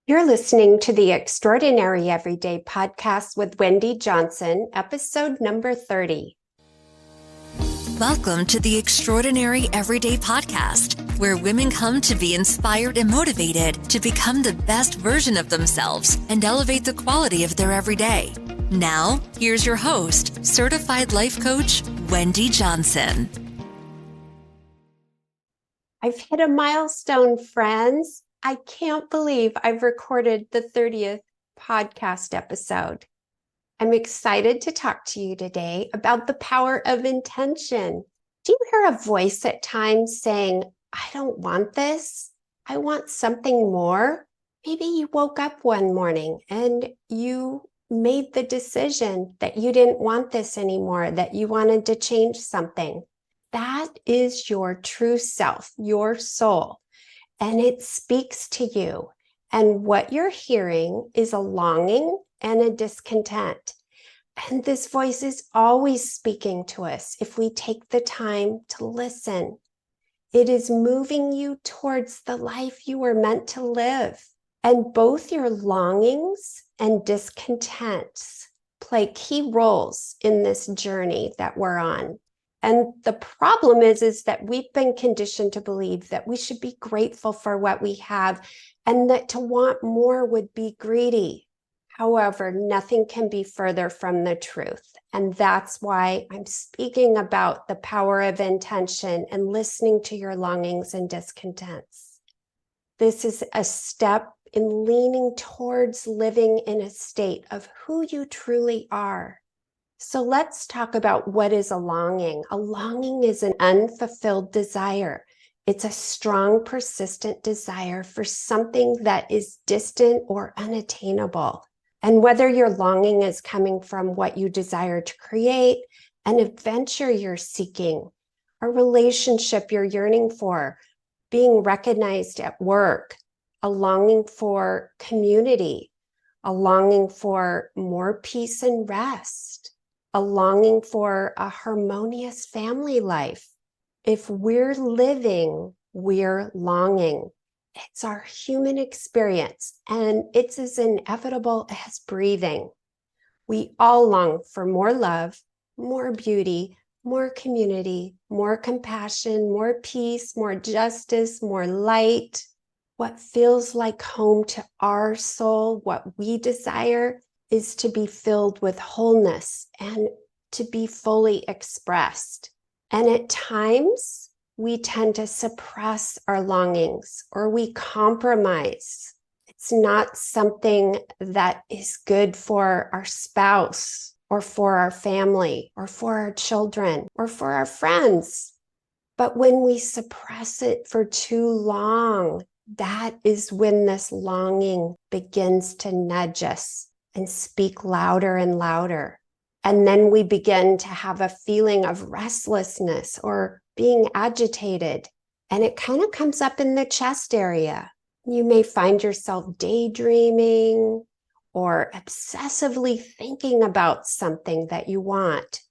You're listening to the Extraordinary Everyday Podcast with Wendy Johnson, episode number 30. Welcome to the Extraordinary Everyday Podcast, where women come to be inspired and motivated to become the best version of themselves and elevate the quality of their everyday. Now, here's your host, certified life coach, Wendy Johnson. I've hit a milestone, friends. I can't believe I've recorded the 30th podcast episode. I'm excited to talk to you today about the power of intention. Do you hear a voice at times saying, I don't want this. I want something more? Maybe you woke up one morning and you made the decision that you didn't want this anymore, that you wanted to change something. That is your true self, your soul. And it speaks to you. And what you're hearing is a longing and a discontent. And this voice is always speaking to us if we take the time to listen. It is moving you towards the life you were meant to live. And both your longings and discontents play key roles in this journey that we're on. And the problem is that we've been conditioned to believe that we should be grateful for what we have and that to want more would be greedy. However, nothing can be further from the truth. And that's why I'm speaking about the power of intention and listening to your longings and discontents. This is a step in leaning towards living in a state of who you truly are. So let's talk about what is a longing. A longing is an unfulfilled desire. It's a strong, persistent desire for something that is distant or unattainable. And whether your longing is coming from what you desire to create, an adventure you're seeking, a relationship you're yearning for, being recognized at work, a longing for community, a longing for more peace and rest, a longing for a harmonious family life. If we're living, we're longing. It's our human experience, and it's as inevitable as breathing. We all long for more love, more beauty, more community, more compassion, more peace, more justice, more light. What feels like home to our soul, what we desire, is to be filled with wholeness and to be fully expressed. And at times, we tend to suppress our longings or we compromise. It's not something that is good for our spouse or for our family or for our children or for our friends. But when we suppress it for too long, that is when this longing begins to nudge us and speak louder and louder. And then we begin to have a feeling of restlessness or being agitated. And it kind of comes up in the chest area. You may find yourself daydreaming or obsessively thinking about something that you want.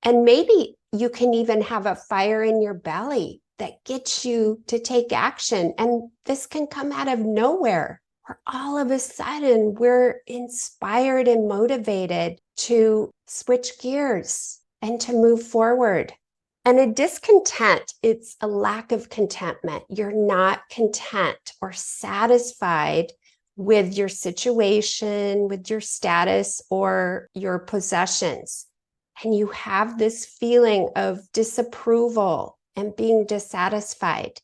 And maybe you can even have a fire in your belly that gets you to take action. And this can come out of nowhere. Or all of a sudden, we're inspired and motivated to switch gears and to move forward. And a discontent, it's a lack of contentment. You're not content or satisfied with your situation, with your status, or your possessions. And you have this feeling of disapproval and being dissatisfied.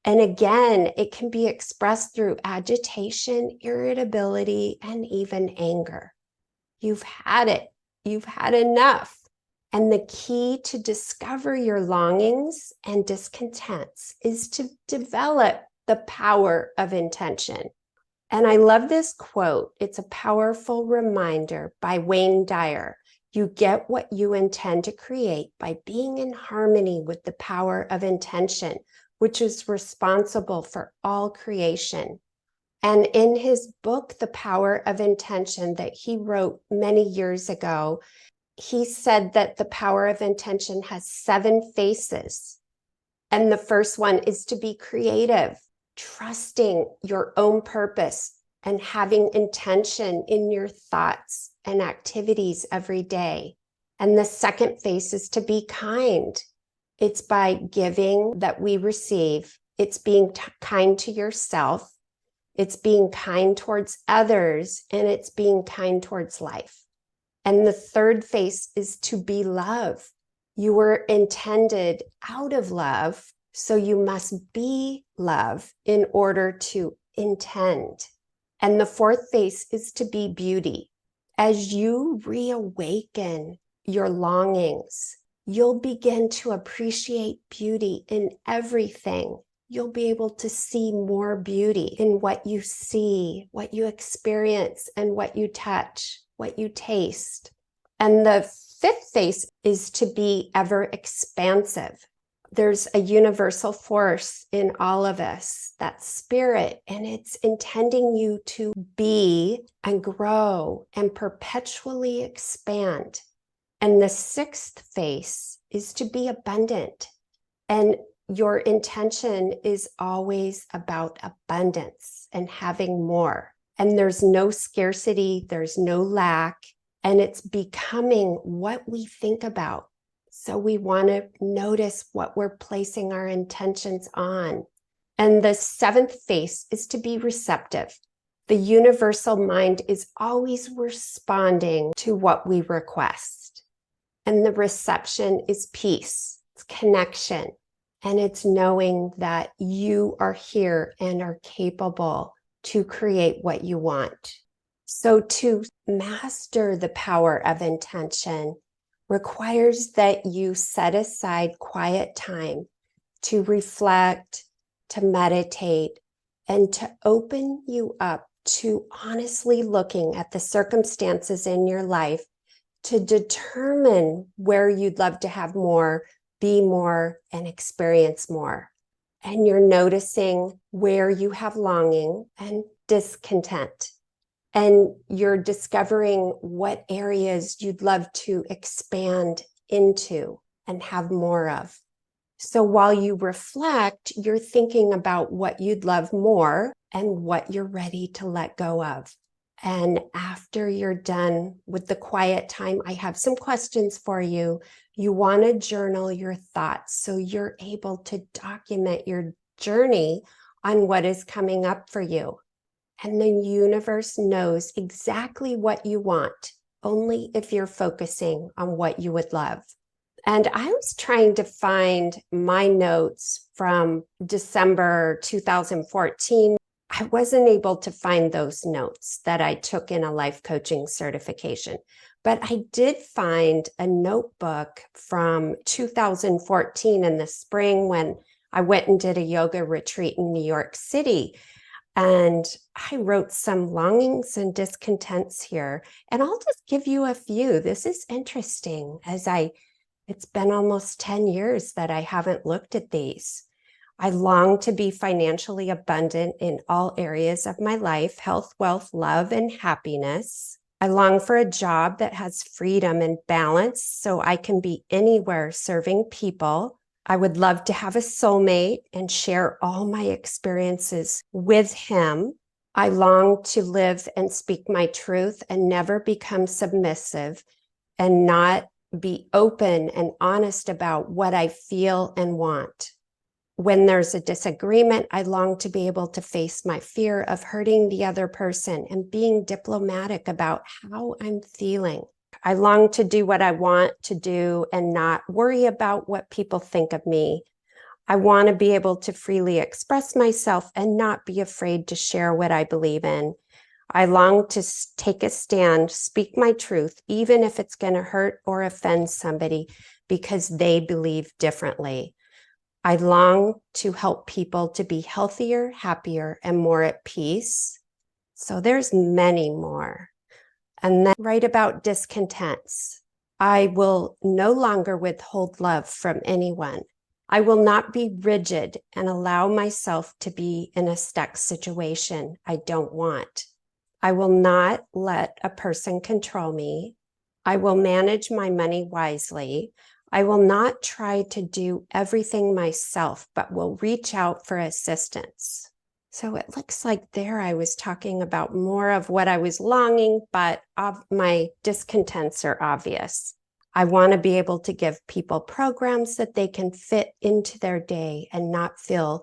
And again, it can be expressed through agitation, irritability, and even anger. You've had it. You've had enough. And the key to discover your longings and discontents is to develop the power of intention. And I love this quote. It's a powerful reminder by Wayne Dyer. You get what you intend to create by being in harmony with the power of intention, which is responsible for all creation. And in his book, The Power of Intention, that he wrote many years ago, he said that the power of intention has 7 faces. And the first one is to be creative, trusting your own purpose and having intention in your thoughts and activities every day. And the second phase is to be kind. It's by giving that we receive. It's being kind to yourself. It's being kind towards others, and it's being kind towards life. And the third phase is to be love. You were intended out of love, so you must be love in order to intend. And the fourth phase is to be beauty. As you reawaken your longings, you'll begin to appreciate beauty in everything. You'll be able to see more beauty in what you see, what you experience, and what you touch, what you taste. And the fifth phase is to be ever expansive. There's a universal force in all of us, that spirit, and it's intending you to be and grow and perpetually expand. And the sixth phase is to be abundant. And your intention is always about abundance and having more. And there's no scarcity, there's no lack, and it's becoming what we think about. So we want to notice what we're placing our intentions on. And the seventh phase is to be receptive. The universal mind is always responding to what we request. And the reception is peace, it's connection, and it's knowing that you are here and are capable to create what you want. So to master the power of intention requires that you set aside quiet time to reflect, to meditate, and to open you up to honestly looking at the circumstances in your life to determine where you'd love to have more, be more, and experience more. And you're noticing where you have longing and discontent. And you're discovering what areas you'd love to expand into and have more of. So while you reflect, you're thinking about what you'd love more and what you're ready to let go of. And after you're done with the quiet time, I have some questions for you. You want to journal your thoughts so you're able to document your journey on what is coming up for you. And the universe knows exactly what you want, only if you're focusing on what you would love. And I was trying to find my notes from December 2014. I wasn't able to find those notes that I took in a life coaching certification, but I did find a notebook from 2014 in the spring when I went and did a yoga retreat in New York City. And I wrote some longings and discontents here, and I'll just give you a few. This is interesting it's been almost 10 years that I haven't looked at these. I long to be financially abundant in all areas of my life, health, wealth, love, and happiness. I long for a job that has freedom and balance so I can be anywhere serving people. I would love to have a soulmate and share all my experiences with him. I long to live and speak my truth and never become submissive and not be open and honest about what I feel and want. When there's a disagreement, I long to be able to face my fear of hurting the other person and being diplomatic about how I'm feeling. I long to do what I want to do and not worry about what people think of me. I want to be able to freely express myself and not be afraid to share what I believe in. I long to take a stand, speak my truth, even if it's going to hurt or offend somebody because they believe differently. I long to help people to be healthier, happier, and more at peace. So there's many more. And then write about discontents. I will no longer withhold love from anyone. I will not be rigid and allow myself to be in a stuck situation I don't want. I will not let a person control me. I will manage my money wisely. I will not try to do everything myself, but will reach out for assistance. So it looks like there I was talking about more of what I was longing, but my discontents are obvious. I want to be able to give people programs that they can fit into their day and not feel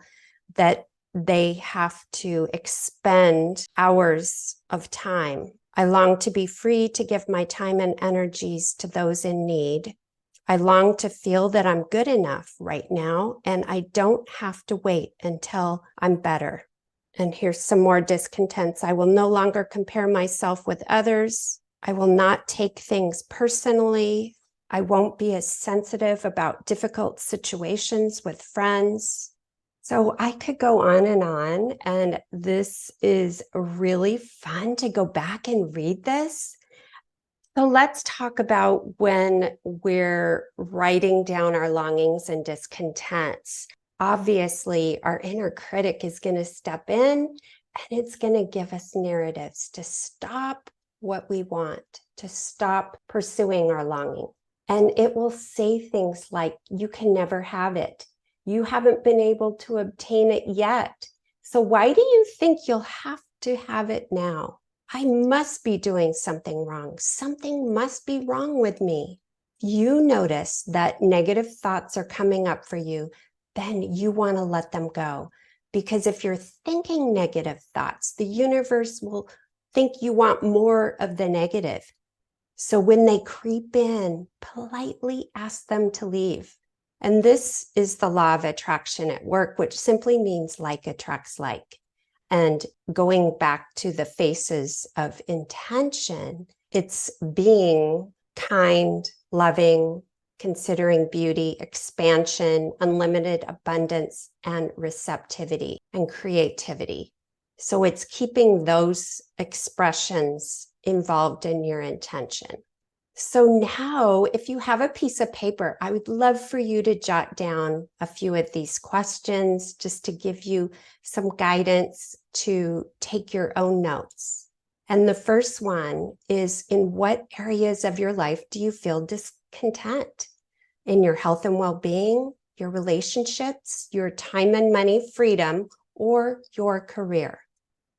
that they have to expend hours of time. I long to be free to give my time and energies to those in need. I long to feel that I'm good enough right now, and I don't have to wait until I'm better. And here's some more discontents. I will no longer compare myself with others. I will not take things personally. I won't be as sensitive about difficult situations with friends. So I could go on, and this is really fun to go back and read this. So let's talk about when we're writing down our longings and discontents. Obviously, our inner critic is going to step in and it's going to give us narratives to stop what we want, to stop pursuing our longing. And it will say things like, you can never have it. You haven't been able to obtain it yet. So why do you think you'll have to have it now? I must be doing something wrong. Something must be wrong with me. You notice that negative thoughts are coming up for you, then you want to let them go. Because if you're thinking negative thoughts, the universe will think you want more of the negative. So when they creep in, politely ask them to leave. And this is the law of attraction at work, which simply means like attracts like. And going back to the phases of intention, it's being kind, loving, considering beauty, expansion, unlimited abundance, and receptivity and creativity. So it's keeping those expressions involved in your intention. So now, if you have a piece of paper, I would love for you to jot down a few of these questions just to give you some guidance to take your own notes. And the first one is, in what areas of your life do you feel discontent? In your health and well-being, your relationships, your time and money freedom, or your career?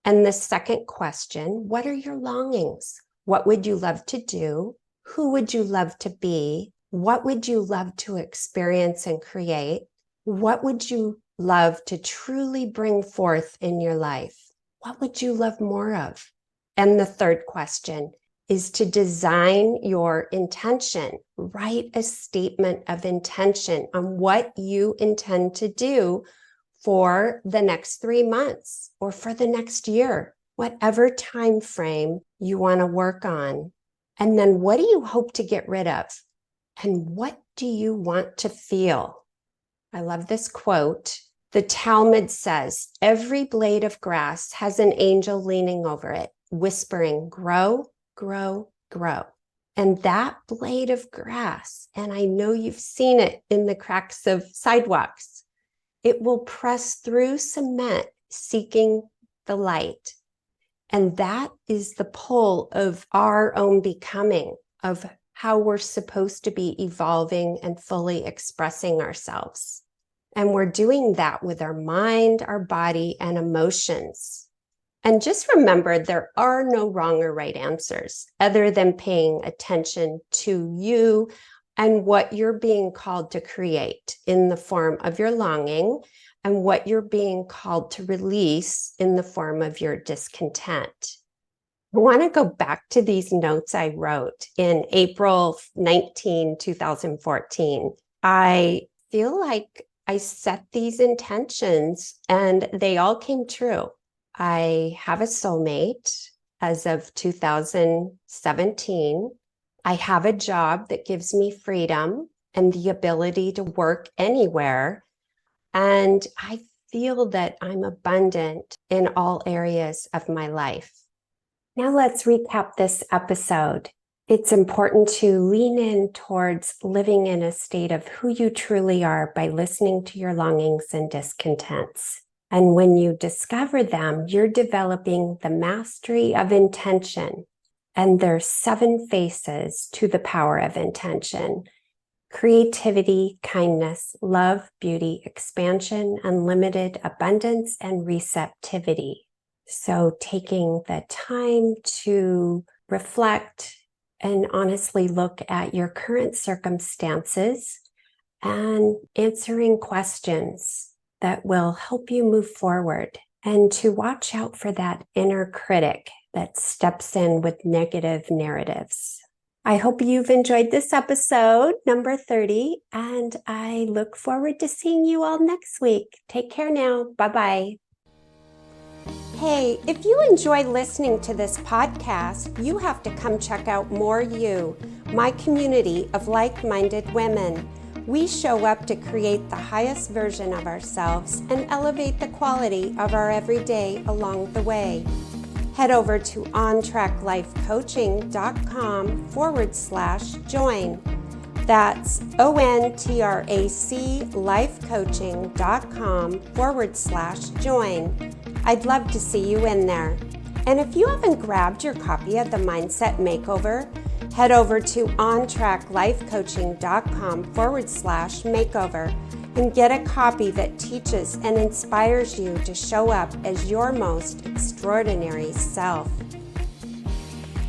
And the second question, what are your longings? What would you love to do? Who would you love to be? What would you love to experience and create? What would you love to truly bring forth in your life? What would you love more of? And the third question is to design your intention. Write a statement of intention on what you intend to do for the next 3 months or for the next year, whatever time frame you want to work on. And then what do you hope to get rid of? And what do you want to feel? I love this quote. The Talmud says, every blade of grass has an angel leaning over it, whispering, grow, grow, grow. And that blade of grass, and I know you've seen it in the cracks of sidewalks, it will press through cement seeking the light. And that is the pull of our own becoming, of how we're supposed to be evolving and fully expressing ourselves. And we're doing that with our mind, our body, and emotions. And just remember, there are no wrong or right answers other than paying attention to you and what you're being called to create in the form of your longing, and what you're being called to release in the form of your discontent. I want to go back to these notes I wrote in April 19, 2014. I feel like I set these intentions and they all came true. I have a soulmate as of 2017. I have a job that gives me freedom and the ability to work anywhere. And I feel that I'm abundant in all areas of my life. Now let's recap this episode. It's important to lean in towards living in a state of who you truly are by listening to your longings and discontents. And when you discover them, you're developing the mastery of intention. And there's 7 faces to the power of intention. creativity, kindness, love, beauty, expansion, unlimited abundance, and receptivity. So taking the time to reflect and honestly look at your current circumstances and answering questions that will help you move forward, and to watch out for that inner critic that steps in with negative narratives. I hope you've enjoyed this episode, number 30, and I look forward to seeing you all next week. Take care now. Bye-bye. Hey, if you enjoy listening to this podcast, you have to come check out More You, my community of like-minded women. We show up to create the highest version of ourselves and elevate the quality of our everyday along the way. Head over to ontraclifecoaching.com/join. That's ontraclifecoaching.com/join. I'd love to see you in there. And if you haven't grabbed your copy of the Mindset Makeover, head over to ontraclifecoaching.com/makeover and get a copy that teaches and inspires you to show up as your most extraordinary self.